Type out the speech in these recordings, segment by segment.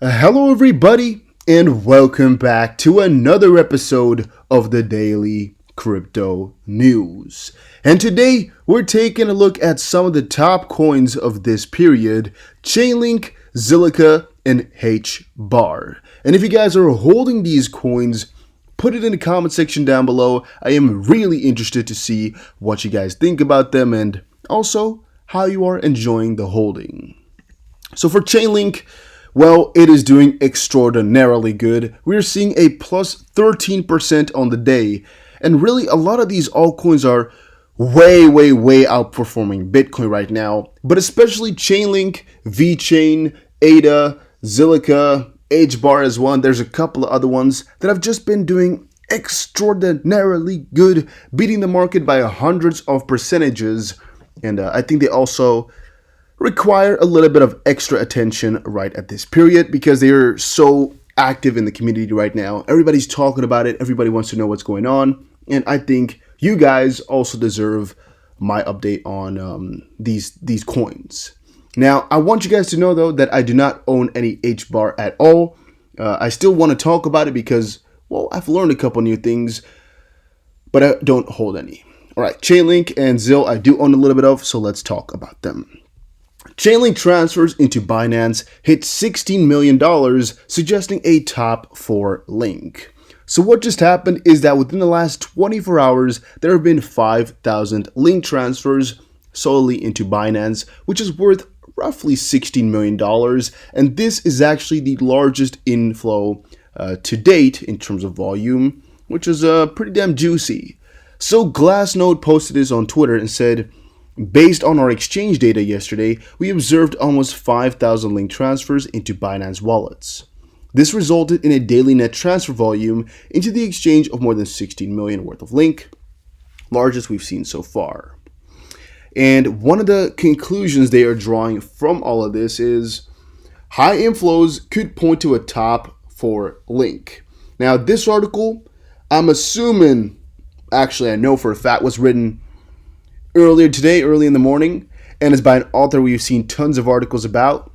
Hello, everybody, and welcome back to another episode of the Daily Crypto News. And today, we're taking a look at some of the top coins of this period: Chainlink, Zilliqa, and HBAR. And if you guys are holding these coins, put it in the comment section down below. I am really interested to see what you guys think about them and also how you are enjoying the holding. So for Chainlink, well, it is doing extraordinarily good. We're seeing a plus 13% on the day. And really, a lot of these altcoins are way outperforming Bitcoin right now. But especially Chainlink, VeChain, ADA, Zilliqa, HBAR as one. There's a couple of other ones that have just been doing extraordinarily good, beating the market by hundreds of percentages. And I think they also require a little bit of extra attention right at this period because they are so active in the community right now. Everybody's talking about it. Everybody wants to know what's going on. And I think you guys also deserve my update on these coins. Now, I want you guys to know, though, that I do not own any HBAR at all. I still want to talk about it because, well, I've learned a couple new things, but I don't hold any. All right, Chainlink and ZIL I do own a little bit of, so let's talk about them. Chainlink transfers into Binance hit $16 million, suggesting a top 4 link. So what just happened is that within the last 24 hours, there have been 5,000 link transfers solely into Binance, which is worth roughly $16 million. And this is actually the largest inflow to date in terms of volume, which is pretty damn juicy. So Glassnode posted this on Twitter and said, based on our exchange data yesterday, we observed almost 5,000 link transfers into Binance wallets. This resulted in a daily net transfer volume into the exchange of more than 16 million worth of link, largest we've seen so far. And one of the conclusions they are drawing from all of this is high inflows could point to a top 4 link. Now, this article, I'm assuming, actually I know for a fact, was written earlier today, early in the morning, and is by an author we've seen tons of articles about.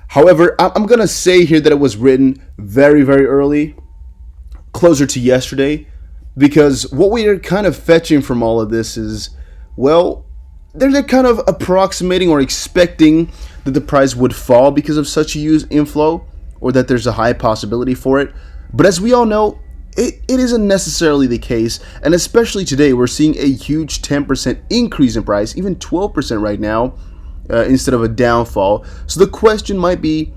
However, I'm going to say here that it was written very early, closer to yesterday, because what we are kind of fetching from all of this is, well, they're kind of approximating or expecting that the price would fall because of such a huge inflow, or that there's a high possibility for it. But as we all know, it isn't necessarily the case, and especially today, we're seeing a huge 10% increase in price, even 12% right now, instead of a downfall. So the question might be,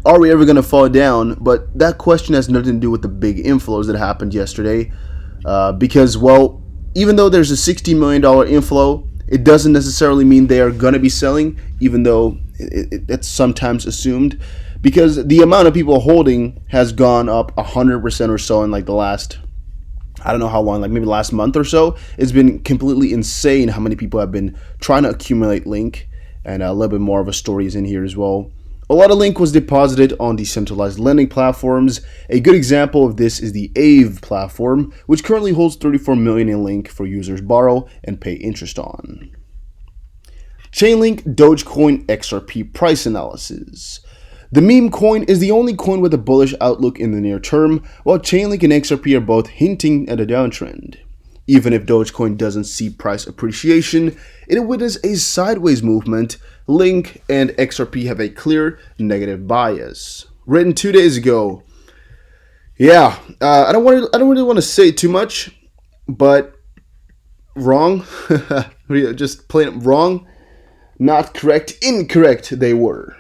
are we ever going to fall down? But that question has nothing to do with the big inflows that happened yesterday, because, well, even though there's a $60 million inflow, it doesn't necessarily mean they are going to be selling, even though it's sometimes assumed. Because the amount of people holding has gone up 100% or so in like the last, I don't know how long, like maybe last month or so. It's been completely insane how many people have been trying to accumulate link, and a little bit more of a story is in here as well. A lot of link was deposited on decentralized lending platforms. A good example of this is the Aave platform, which currently holds 34 million in link for users borrow and pay interest on. Chainlink Dogecoin XRP price analysis. The meme coin is the only coin with a bullish outlook in the near term, while Chainlink and XRP are both hinting at a downtrend. Even if Dogecoin doesn't see price appreciation, it witnesses a sideways movement. Link and XRP have a clear negative bias. Written 2 days ago. Yeah, I don't really want to say too much, but wrong. Just plain wrong. Not correct. Incorrect they were.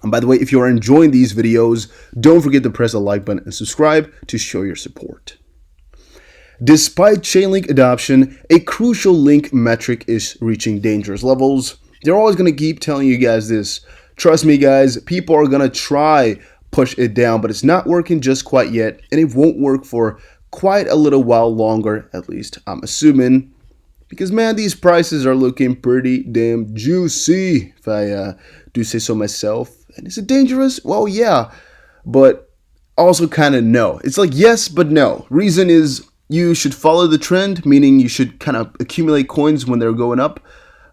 And by the way, if you are enjoying these videos, don't forget to press the like button and subscribe to show your support. Despite Chainlink adoption, a crucial link metric is reaching dangerous levels. They're always going to keep telling you guys this. Trust me, guys, people are going to try push it down, but it's not working just quite yet, and it won't work for quite a little while longer, at least I'm assuming. Because, man, these prices are looking pretty damn juicy, if I do say so myself. And is it dangerous? Well, yeah, but also kind of no. It's like yes, but no. Reason is you should follow the trend, meaning you should kind of accumulate coins when they're going up.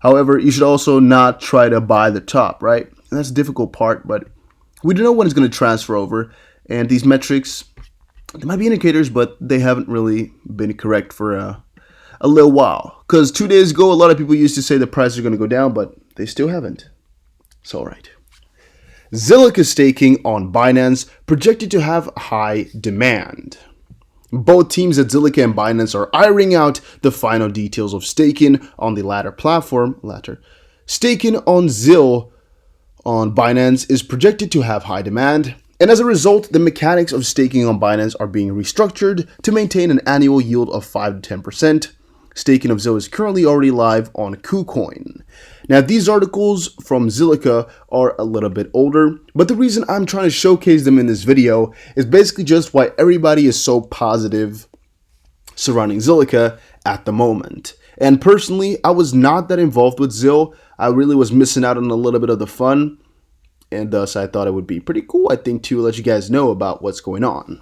However, you should also not try to buy the top, right? And that's the difficult part, but We don't know when it's going to transfer over, and these metrics, they might be indicators, but they haven't really been correct for a little while. Because 2 days ago, a lot of people used to say the prices are going to go down, but they still haven't. It's all right. Zilliqa staking on Binance projected to have high demand. Both teams at Zilliqa and Binance are ironing out the final details of staking on the latter platform. Staking on ZIL on Binance is projected to have high demand, and as a result, the mechanics of staking on Binance are being restructured to maintain an annual yield of 5 to 10%. Staking of ZIL is currently already live on KuCoin. Now, these articles from Zilliqa are a little bit older, but the reason I'm trying to showcase them in this video is basically just why everybody is so positive surrounding Zilliqa at the moment. And personally, I was not that involved with ZIL. I really was missing out on a little bit of the fun, and thus I thought it would be pretty cool, I think, to let you guys know about what's going on.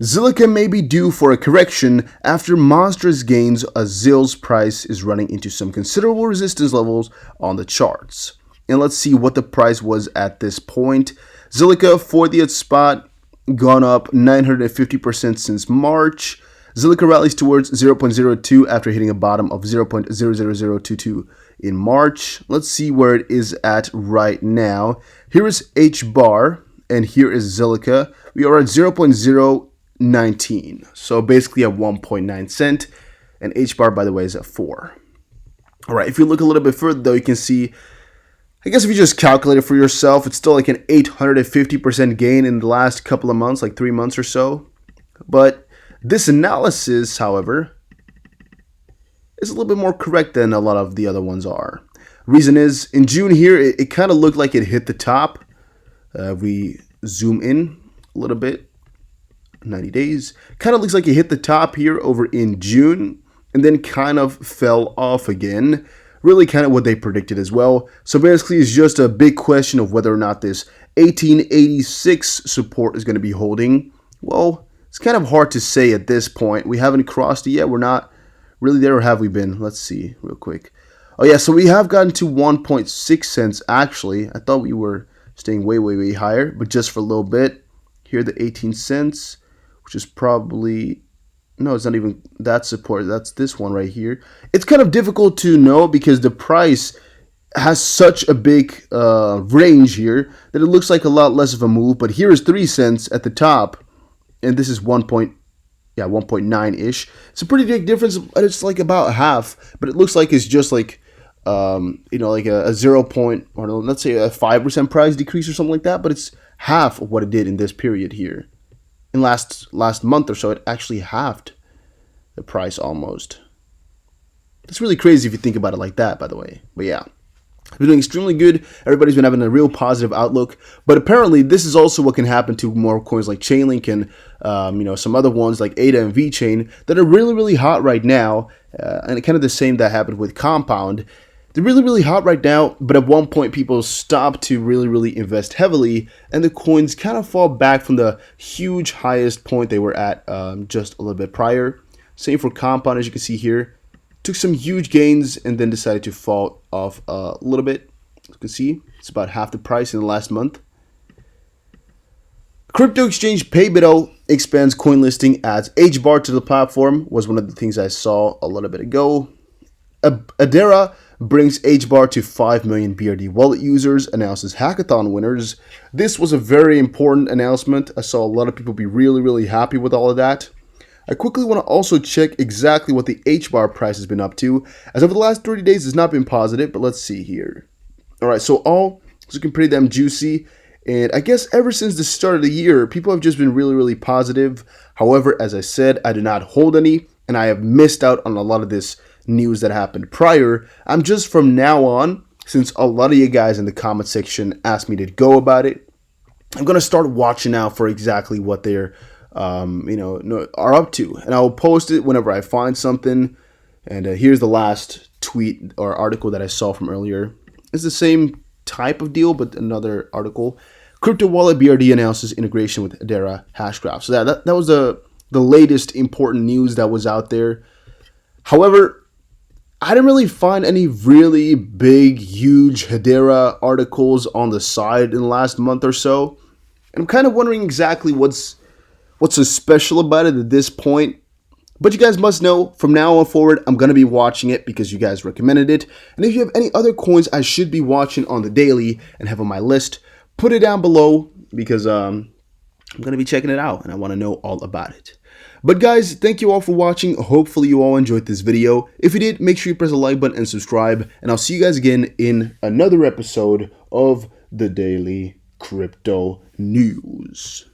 Zilliqa may be due for a correction after monstrous gains as ZIL's price is running into some considerable resistance levels on the charts. And let's see what the price was at this point. Zilliqa 40th spot, gone up 950% since March. Zilliqa rallies towards 0.02 after hitting a bottom of 0.00022 in March. Let's see where it is at right now. Here is HBAR and here is Zilliqa. We are at 0.019, so basically at 1.9 cent, and HBAR, by the way, is at 4. All right, if you look a little bit further though, you can see, I guess if you just calculate it for yourself, it's still like an 850% gain in the last couple of months, like 3 months or so. But this analysis, however, is a little bit more correct than a lot of the other ones are. Reason is, in June here, it kind of looked like it hit the top. We zoom in a little bit, 90 days. Kind of looks like it hit the top here over in June, and then kind of fell off again. Really kind of what they predicted as well. So basically, it's just a big question of whether or not this 1886 support is going to be holding. Well, it's kind of hard to say at this point. We haven't crossed it yet. We're not really there, or have we been? Let's see real quick. Oh yeah, so we have gotten to 1.6 cents actually. I thought we were staying way higher, but just for a little bit. Here the 18 cents, which is probably, no, it's not even that support. That's this one right here. It's kind of difficult to know because the price has such a big range here that it looks like a lot less of a move. But here is 3 cents at the top, and this is 1.9-ish. It's a pretty big difference, but it's like about half. But it looks like it's just like, like a 0. Or let's say a 5% price decrease or something like that. But it's half of what it did in this period here. In last month or so, it actually halved the price almost. It's really crazy if you think about it like that, by the way. But yeah, it's been doing extremely good. Everybody's been having a real positive outlook. But apparently, this is also what can happen to more coins like Chainlink and some other ones like ADA and VeChain that are really hot right now. And kind of the same that happened with Compound. They're really hot right now, but at one point people stop to really invest heavily, and the coins kind of fall back from the huge highest point they were at just a little bit prior. Same for Compound, as you can see here. Took some huge gains and then decided to fall off a little bit. As you can see, it's about half the price in the last month. Crypto exchange Paybito expands coin listing, adds HBAR to the platform, was one of the things I saw a little bit ago. Hedera brings HBAR to 5 million BRD wallet users, announces hackathon winners. This was a very important announcement. I saw a lot of people be really happy with all of that. I quickly want to also check exactly what the HBAR price has been up to, as over the last 30 days it's not been positive, but let's see here. Alright, so all is looking pretty damn juicy, and I guess ever since the start of the year, people have just been really positive. However, as I said, I do not hold any, and I have missed out on a lot of this news that happened prior. I'm just from now on, since a lot of you guys in the comment section asked me to go about it, I'm going to start watching out for exactly what they're are up to, and I will post it whenever I find something. And here's the last tweet or article that I saw from earlier. It's the same type of deal, but another article. Crypto wallet BRD announces integration with Hedera Hashgraph. So that was the latest important news that was out there. However, I didn't really find any really big, huge Hedera articles on the side in the last month or so. And I'm kind of wondering exactly what's so special about it at this point. But you guys must know, from now on forward, I'm going to be watching it because you guys recommended it. And if you have any other coins I should be watching on the daily and have on my list, put it down below because I'm going to be checking it out and I want to know all about it. But guys, thank you all for watching. Hopefully you all enjoyed this video. If you did, make sure you press the like button and subscribe. And I'll see you guys again in another episode of the Daily Crypto News.